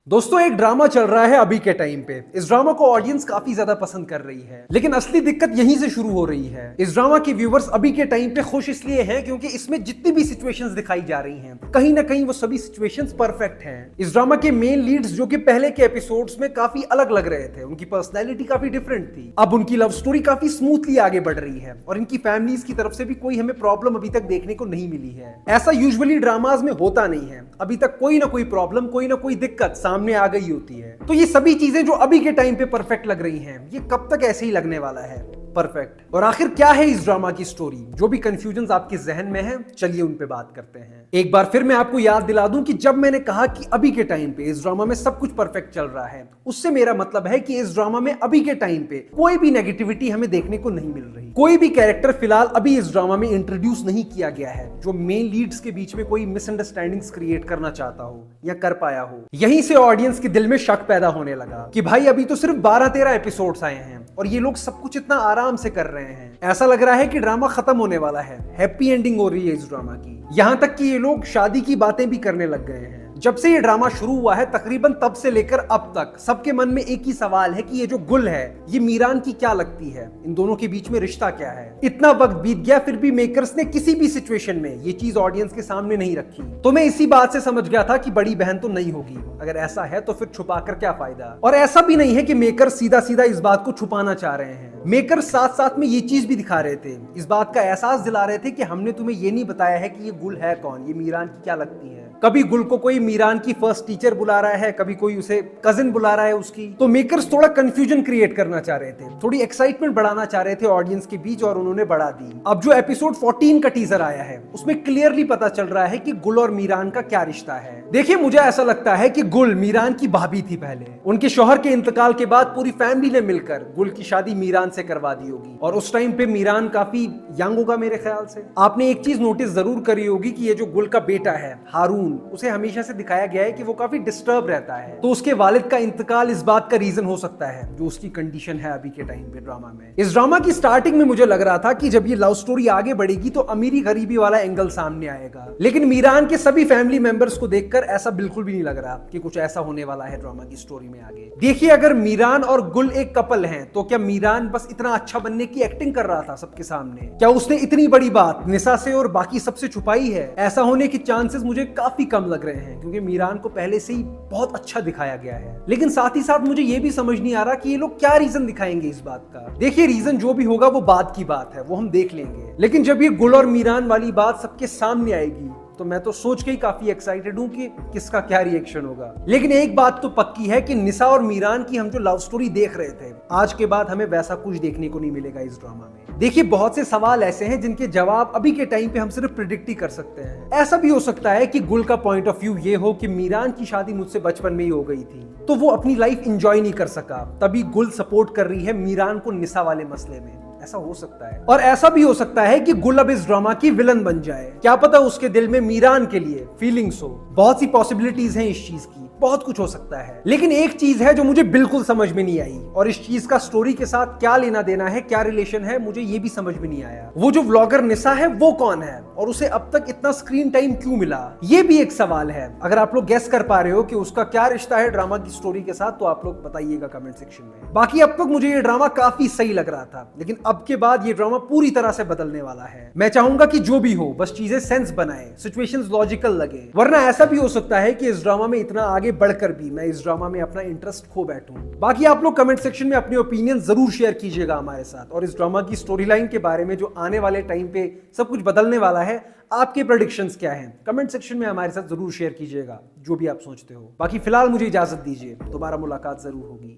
दोस्तों एक ड्रामा चल रहा है अभी के टाइम पे। इस ड्रामा को ऑडियंस काफी ज्यादा पसंद कर रही है, लेकिन असली दिक्कत यहीं से शुरू हो रही है। इस ड्रामा के व्यूवर्स अभी के टाइम पे खुश इसलिए हैं क्योंकि इसमें जितनी भी सिचुएशंस दिखाई जा रही हैं, कहीं ना कहीं वो सभी सिचुएशंस परफेक्ट हैं। इस ड्रामा के मेन लीड्स जो कि पहले के एपिसोड्स में काफी अलग लग रहे थे, उनकी पर्सनैलिटी काफी डिफरेंट थी। अब उनकी लव स्टोरी काफी स्मूथली आगे बढ़ रही है और इनकी फैमिलीज की तरफ से भी कोई हमें प्रॉब्लम अभी तक देखने को नहीं मिली है। ऐसा यूजुअली ड्रामाज में होता नहीं है, अभी तक कोई ना कोई प्रॉब्लम, कोई ना कोई दिक्कत सामने आ गई होती है। तो ये सभी चीजें जो अभी के टाइम पे परफेक्ट लग रही हैं, ये कब तक ऐसे ही लगने वाला है परफेक्ट? और आखिर क्या है इस ड्रामा की स्टोरी? जो भी कंफ्यूजन आपके जहन में है, चलिए उन पे बात करते हैं। एक बार फिर मैं आपको याद दिला दूं कि जब मैंने कहा कि अभी के टाइम पे इस ड्रामा में सब कुछ परफेक्ट चल रहा है, उससे मेरा मतलब है कि इस ड्रामा में अभी के टाइम पे कोई भी नेगेटिविटी हमें देखने को नहीं मिल रही। कोई भी कैरेक्टर फिलहाल अभी इस ड्रामा में इंट्रोड्यूस नहीं किया गया है जो मेन लीड्स के बीच में कोई मिसअंडरस्टैंडिंग्स क्रिएट करना चाहता हो या कर पाया हो। यहीं से ऑडियंस के दिल में शक पैदा होने लगा कि भाई अभी तो सिर्फ 12-13 एपिसोड्स आए हैं और ये लोग सब कुछ इतना आराम से कर रहे हैं। ऐसा लग रहा है कि ड्रामा खत्म होने वाला है, हैप्पी एंडिंग हो रही है इस ड्रामा की। यहां तक कि ये लोग शादी की बातें भी करने लग गए हैं। जब से ये ड्रामा शुरू हुआ है तकरीबन तब से लेकर अब तक सबके मन में एक ही सवाल है कि ये जो गुल है, ये मीरान की क्या लगती है, इन दोनों के बीच में रिश्ता क्या है। इतना वक्त बीत गया फिर भी मेकर्स ने किसी भी सिचुएशन में ये चीज ऑडियंस के सामने नहीं रखी। तो मैं इसी बात से समझ गया था कि बड़ी बहन तो नहीं होगी। अगर ऐसा है तो फिर छुपाकर क्या फायदा। और ऐसा भी नहीं है कि मेकर सीधा सीधा इस बात को छुपाना चाह रहे हैं। मेकर साथ साथ में ये चीज भी दिखा रहे थे, इस बात का एहसास दिला रहे थे कि हमने तुम्हें ये नहीं बताया है कि ये गुल है कौन, ये मीरान की क्या लगती है। कभी गुल को कोई मीरान की फर्स्ट टीचर बुला रहा है, कभी कोई उसे कजिन बुला रहा है उसकी। तो मेकर्स थोड़ा कंफ्यूजन क्रिएट करना चाह रहे थे, थोड़ी एक्साइटमेंट बढ़ाना चाह रहे थे ऑडियंस के बीच, और उन्होंने बढ़ा दी। अब जो एपिसोड 14 का टीजर आया है उसमें क्लियरली पता चल रहा है कि गुल और मीरान का क्या रिश्ता है। देखिए मुझे ऐसा लगता है कि गुल मीरान की भाभी थी पहले, उनके शौहर के इंतकाल के बाद पूरी फैमिली ने मिलकर गुल की शादी मीरान से करवा दी होगी। और उस टाइम पे मीरान काफी यंग होगा मेरे ख्याल से। आपने एक चीज नोटिस जरूर करी होगी कि ये जो गुल का बेटा है हारून, उसे हमेशा से दिखाया गया है कि वो काफी डिस्टर्ब रहता है। तो उसके वालिद का इंतकाल इस बात का रीजन हो सकता है, जो उसकी कंडीशन है अभी के टाइम पे ड्रामा में। इस ड्रामा की स्टार्टिंग में मुझे लग रहा था कि जब ये लव स्टोरी आगे बढ़ेगी तो अमीरी गरीबी वाला एंगल सामने आएगा, लेकिन मीरान के सभी फैमिली मेंबर्स को देखकर ऐसा बिल्कुल भी नहीं लग रहा कि कुछ ऐसा होने वाला है ड्रामा की स्टोरी में आगे। देखिए अगर मीरान और गुल एक कपल हैं तो क्या मीरान बस इतना अच्छा बनने की एक्टिंग कर रहा था सबके सामने? क्या उसने इतनी बड़ी बात निशा से और बाकी सबसे छुपाई है? ऐसा होने के चांसेस मुझे काफी कम लग रहे हैं, क्योंकि मीरान को पहले से ही बहुत अच्छा दिखाया गया है। लेकिन साथ ही साथ मुझे ये भी समझ नहीं आ रहा कि ये लोग क्या रीजन दिखाएंगे इस बात का। देखिए रीजन जो भी होगा वो बात की बात है, वो हम देख लेंगे, लेकिन जब ये गुल और मीरान वाली बात सबके सामने आएगी तो मैं तो सोच के ही काफी एक्साइटेड हूं कि किसका क्या रिएक्शन होगा। लेकिन एक बात तो पक्की है कि निशा और मीरान की हम जो लव स्टोरी देख रहे थे, आज के बाद हमें वैसा कुछ देखने को नहीं मिलेगा इस ड्रामा में। देखिए बहुत से सवाल ऐसे हैं जिनके जवाब अभी के टाइम पे हम सिर्फ प्रिडिक्ट ही कर सकते हैं। ऐसा भी हो सकता है कि गुल का पॉइंट ऑफ व्यू ये हो कि मीरान की शादी मुझसे बचपन में ही हो गई थी, तो वो अपनी लाइफ एंजॉय नहीं कर सका, तभी गुल सपोर्ट कर रही है मीरान को निशा वाले मसले में। ऐसा हो सकता है। और ऐसा भी हो सकता है कि गुल अब इस ड्रामा की विलन बन जाए। क्या पता उसके दिल में मीरान के लिए फीलिंग्स हो। बहुत सी पॉसिबिलिटीज हैं इस चीज की, बहुत कुछ हो सकता है। लेकिन एक चीज है जो मुझे बिल्कुल समझ में नहीं आई, और इस चीज का स्टोरी के साथ क्या लेना देना है, क्या रिलेशन है, मुझे ये भी समझ में नहीं आया। वो जो व्लॉगर निशा है वो कौन है और उसे अब तक इतना स्क्रीन टाइम क्यों मिला, ये भी एक सवाल है। अगर आप लोग गेस कर पा रहे हो कि उसका क्या रिश्ता है ड्रामा की स्टोरी के साथ, तो आप लोग बताइएगा कमेंट सेक्शन में। बाकी अब तक मुझे ये ड्रामा काफी सही लग रहा था, लेकिन अब के बाद ये ड्रामा पूरी तरह से बदलने वाला है। मैं चाहूंगा कि जो भी हो बस चीजें सेंस बनाए, सिचुएशंस लॉजिकल लगे, वरना ऐसा भी हो सकता है कि इस ड्रामा में इतना आगे बढ़कर भी मैं इस ड्रामा में अपना इंटरेस्ट खो बैठूं। बाकी आप लोग कमेंट सेक्शन में अपने ओपिनियन जरूर शेयर कीजिएगा हमारे साथ, और इस ड्रामा की स्टोरी लाइन के बारे में जो आने वाले टाइम पे सब कुछ बदलने वाला है, आपके प्रेडिक्शंस क्या हैं कमेंट सेक्शन में हमारे साथ जरूर शेयर कीजिएगा, जो भी आप सोचते हो। बाकी फिलहाल मुझे इजाजत दीजिए, दोबारा मुलाकात जरूर होगी।